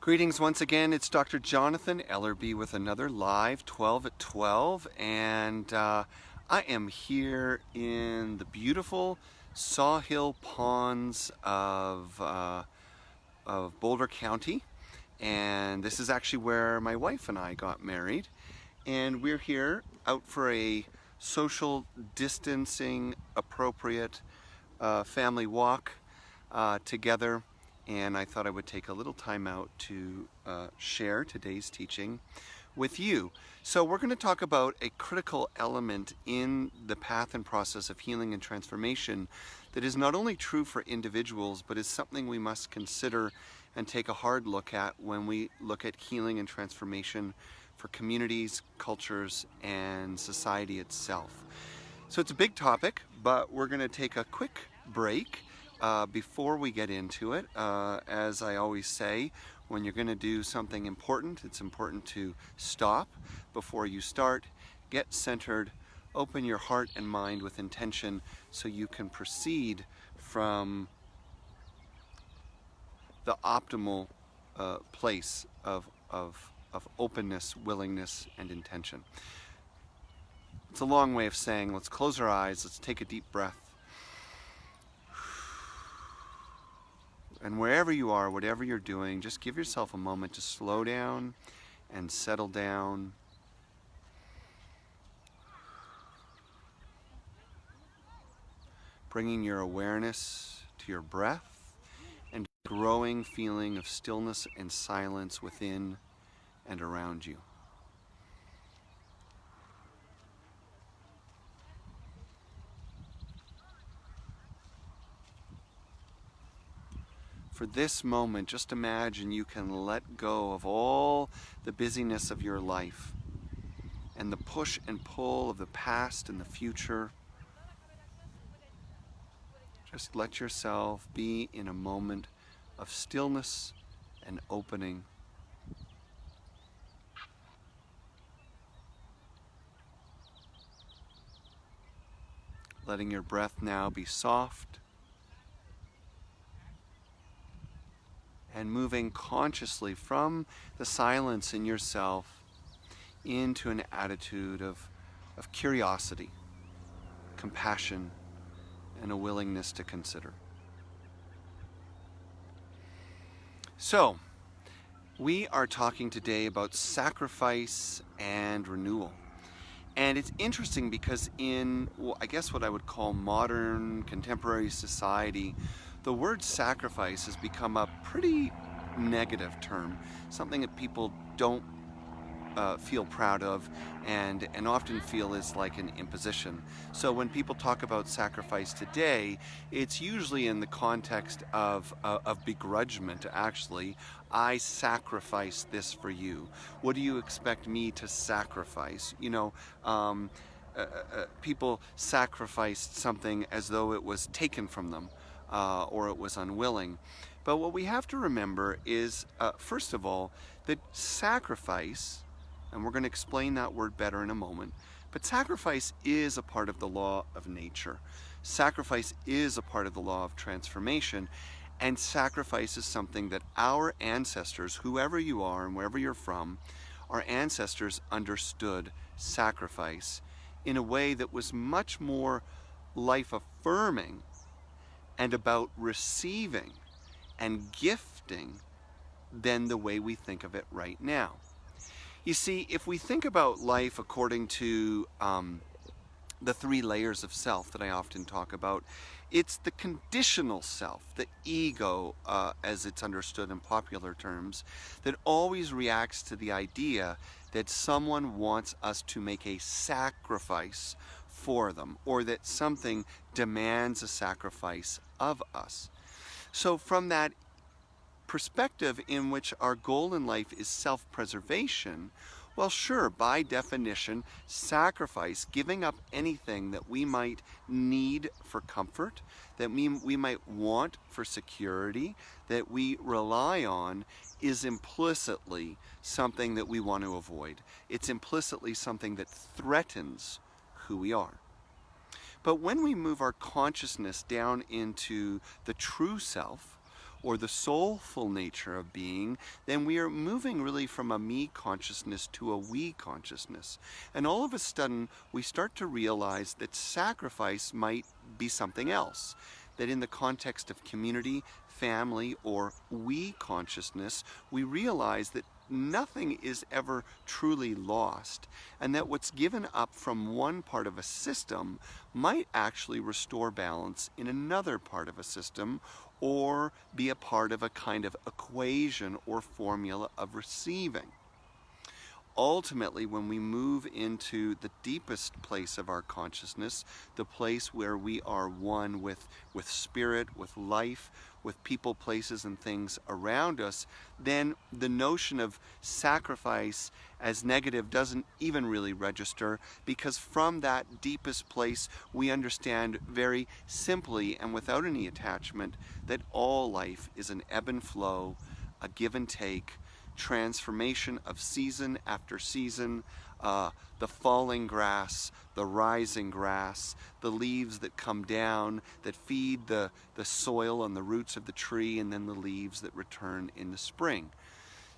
Greetings once again, it's Dr. Jonathan Ellerby with another live 12 at 12, and I am here in the beautiful Sawhill Ponds of Boulder County, and this is actually where my wife and I got married, and we're here out for a social distancing appropriate family walk together. And I thought I would take a little time out to share today's teaching with you. So we're going to talk about a critical element in the path and process of healing and transformation that is not only true for individuals, but is something we must consider and take a hard look at when we look at healing and transformation for communities, cultures, and society itself. So it's a big topic, but we're going to take a quick break before we get into it. As I always say, when you're going to do something important, it's important to stop before you start, get centered, open your heart and mind with intention so you can proceed from the optimal place of openness, willingness, and intention. It's a long way of saying, let's close our eyes, let's take a deep breath. And wherever you are, whatever you're doing, just give yourself a moment to slow down and settle down. Bringing your awareness to your breath and a growing feeling of stillness and silence within and around you. For this moment, just imagine you can let go of all the busyness of your life and the push and pull of the past and the future. Just let yourself be in a moment of stillness and opening. Letting your breath now be soft, and moving consciously from the silence in yourself into an attitude of curiosity, compassion, and a willingness to consider. So, we are talking today about sacrifice and renewal. And it's interesting because in, I guess what I would call modern contemporary society, the word sacrifice has become a pretty negative term, something that people don't feel proud of and often feel is like an imposition. So when people talk about sacrifice today, it's usually in the context of begrudgment, actually. I sacrifice this for you. What do you expect me to sacrifice? You know, people sacrificed something as though it was taken from them. Or it was unwilling. But what we have to remember is, first of all, that sacrifice, and we're going to explain that word better in a moment, but sacrifice is a part of the law of nature. Sacrifice is a part of the law of transformation, and sacrifice is something that our ancestors, whoever you are and wherever you're from, our ancestors understood sacrifice in a way that was much more life-affirming and about receiving and gifting than the way we think of it right now. You see, if we think about life according to the three layers of self that I often talk about, it's the conditional self, the ego, as it's understood in popular terms, that always reacts to the idea that someone wants us to make a sacrifice for them, or that something demands a sacrifice of us. So from that perspective in which our goal in life is self-preservation, well, sure, by definition, sacrifice, giving up anything that we might need for comfort, that we might want for security, that we rely on, is implicitly something that we want to avoid. It's implicitly something that threatens who we are. But when we move our consciousness down into the true self, or the soulful nature of being, then we are moving really from a me consciousness to a we consciousness. And all of a sudden, we start to realize that sacrifice might be something else. That in the context of community, family, or we consciousness, we realize that nothing is ever truly lost, and that what's given up from one part of a system might actually restore balance in another part of a system, or be a part of a kind of equation or formula of receiving. Ultimately, when we move into the deepest place of our consciousness, the place where we are one with spirit, with life, with people, places, and things around us, then the notion of sacrifice as negative doesn't even really register, because from that deepest place we understand very simply and without any attachment that all life is an ebb and flow, a give and take, transformation of season after season, the falling grass, the rising grass, the leaves that come down that feed the soil and the roots of the tree, and then the leaves that return in the spring.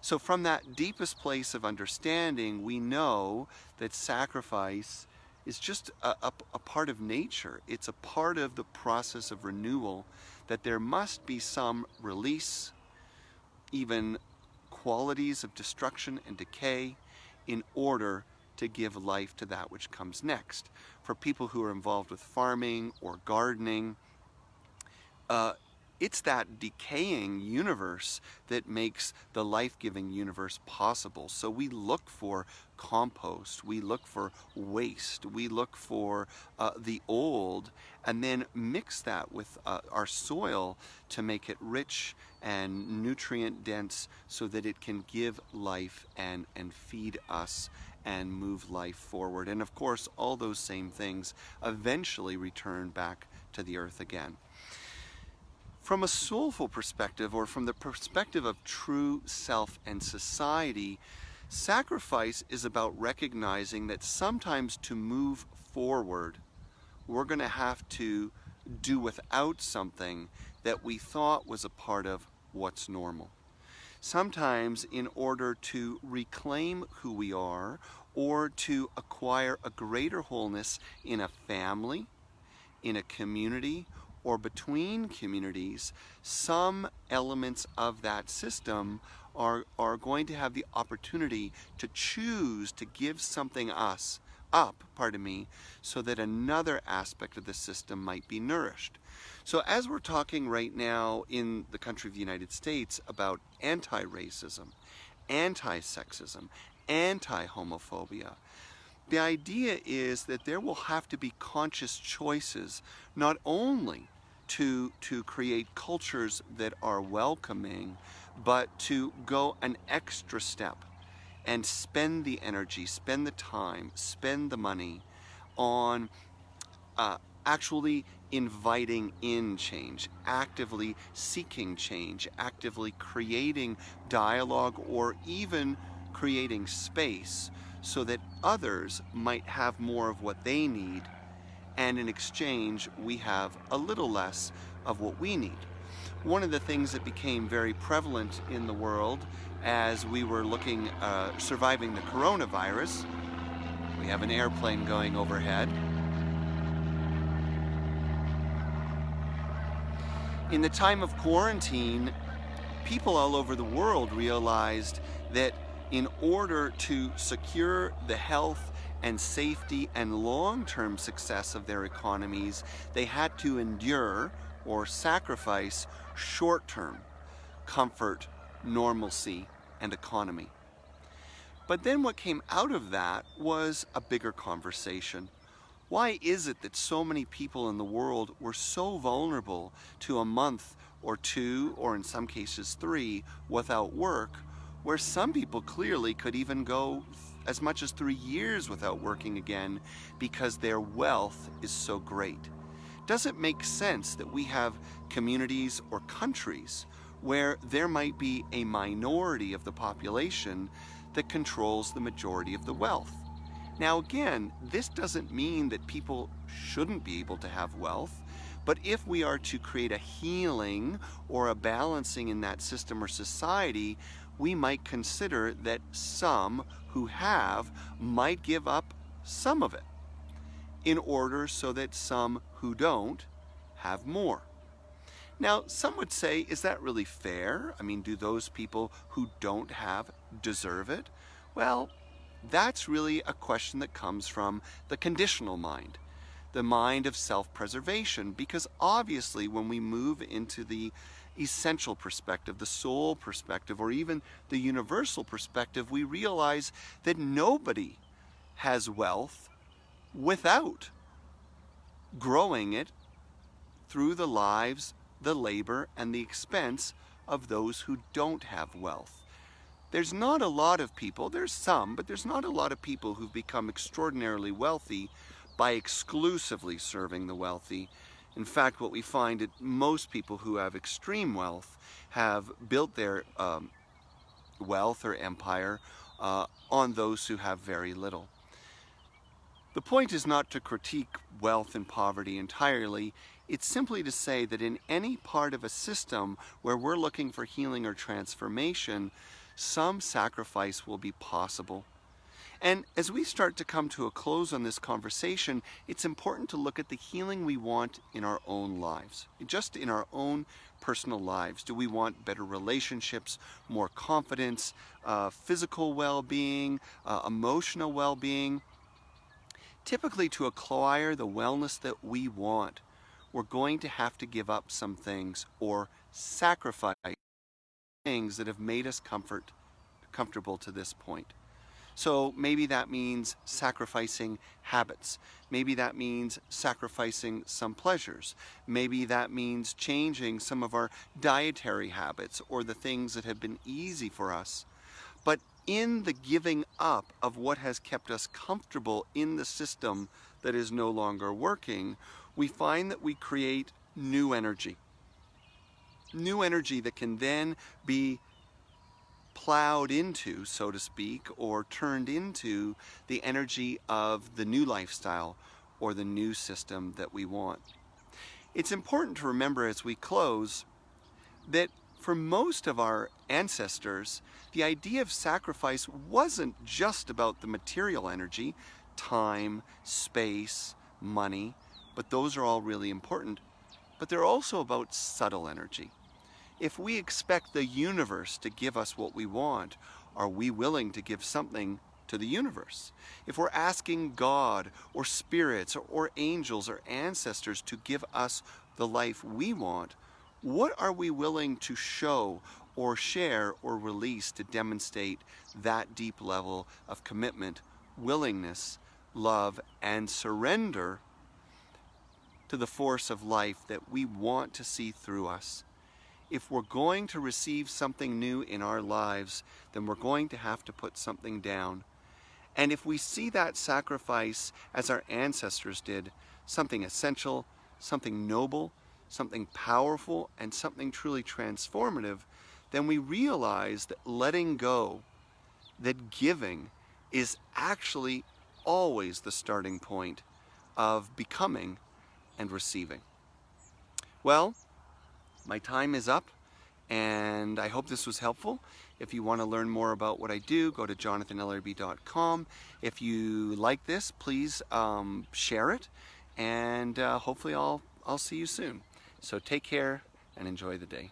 So from that deepest place of understanding, we know that sacrifice is just a part of nature. It's a part of the process of renewal, that there must be some release, even qualities of destruction and decay, in order to give life to that which comes next. For people who are involved with farming or gardening, it's that decaying universe that makes the life-giving universe possible. So we look for compost, we look for waste, we look for the old, and then mix that with our soil to make it rich and nutrient dense, so that it can give life and feed us and move life forward. And of course, all those same things eventually return back to the earth again. From a soulful perspective, or from the perspective of true self and society, sacrifice is about recognizing that sometimes to move forward, we're going to have to do without something that we thought was a part of what's normal. Sometimes, in order to reclaim who we are, or to acquire a greater wholeness in a family, in a community, or between communities, some elements of that system are going to have the opportunity to choose to give something up, so that another aspect of the system might be nourished. So as we're talking right now in the country of the United States about anti-racism, anti-sexism, anti-homophobia, the idea is that there will have to be conscious choices, not only to create cultures that are welcoming, but to go an extra step and spend the energy, spend the time, spend the money on actually inviting in change, actively seeking change, actively creating dialogue, or even creating space so that others might have more of what they need, and in exchange we have a little less of what we need. One of the things that became very prevalent in the world as we were surviving the coronavirus, we have an airplane going overhead. In the time of quarantine, people all over the world realized that in order to secure the health and safety and long-term success of their economies, they had to endure or sacrifice short-term comfort, normalcy, and economy. But then what came out of that was a bigger conversation. Why is it that so many people in the world were so vulnerable to a month or two, or in some cases 3, without work, where some people clearly could even go as much as 3 years without working again because their wealth is so great? Does it make sense that we have communities or countries where there might be a minority of the population that controls the majority of the wealth? Now again, this doesn't mean that people shouldn't be able to have wealth, But if we are to create a healing or a balancing in that system or society, we might consider that some who have might give up some of it in order so that some who don't have more. Now, some would say, is that really fair? I mean, do those people who don't have deserve it? Well, that's really a question that comes from the conditional mind, the mind of self-preservation, because obviously when we move into the essential perspective, the soul perspective, or even the universal perspective, we realize that nobody has wealth without growing it through the lives, the labor, and the expense of those who don't have wealth. There's not a lot of people, there's some, but there's not a lot of people who've become extraordinarily wealthy by exclusively serving the wealthy. In fact, what we find is most people who have extreme wealth have built their wealth or empire on those who have very little. The point is not to critique wealth and poverty entirely. It's simply to say that in any part of a system where we're looking for healing or transformation, some sacrifice will be possible. And as we start to come to a close on this conversation, it's important to look at the healing we want in our own lives, just in our own personal lives. Do we want better relationships, more confidence, physical well-being, emotional well-being? Typically, to acquire the wellness that we want, we're going to have to give up some things or sacrifice things that have made us comfortable to this point. So maybe that means sacrificing habits. Maybe that means sacrificing some pleasures. Maybe that means changing some of our dietary habits or the things that have been easy for us. But in the giving up of what has kept us comfortable in the system that is no longer working, we find that we create new energy. New energy that can then be plowed into, so to speak, or turned into the energy of the new lifestyle or the new system that we want. It's important to remember as we close that for most of our ancestors, the idea of sacrifice wasn't just about the material energy, time, space, money, but those are all really important. But they're also about subtle energy. If we expect the universe to give us what we want, are we willing to give something to the universe? If we're asking God or spirits or angels or ancestors to give us the life we want, what are we willing to show or share or release to demonstrate that deep level of commitment, willingness, love, and surrender to the force of life that we want to see through us? If we're going to receive something new in our lives, then we're going to have to put something down. And if we see that sacrifice as our ancestors did, something essential, something noble, something powerful, and something truly transformative, then we realize that letting go, that giving, is actually always the starting point of becoming and receiving. Well, my time is up, and I hope this was helpful. If you want to learn more about what I do, go to jonathanellerby.com. If you like this, please share it, and hopefully I'll see you soon. So take care and enjoy the day.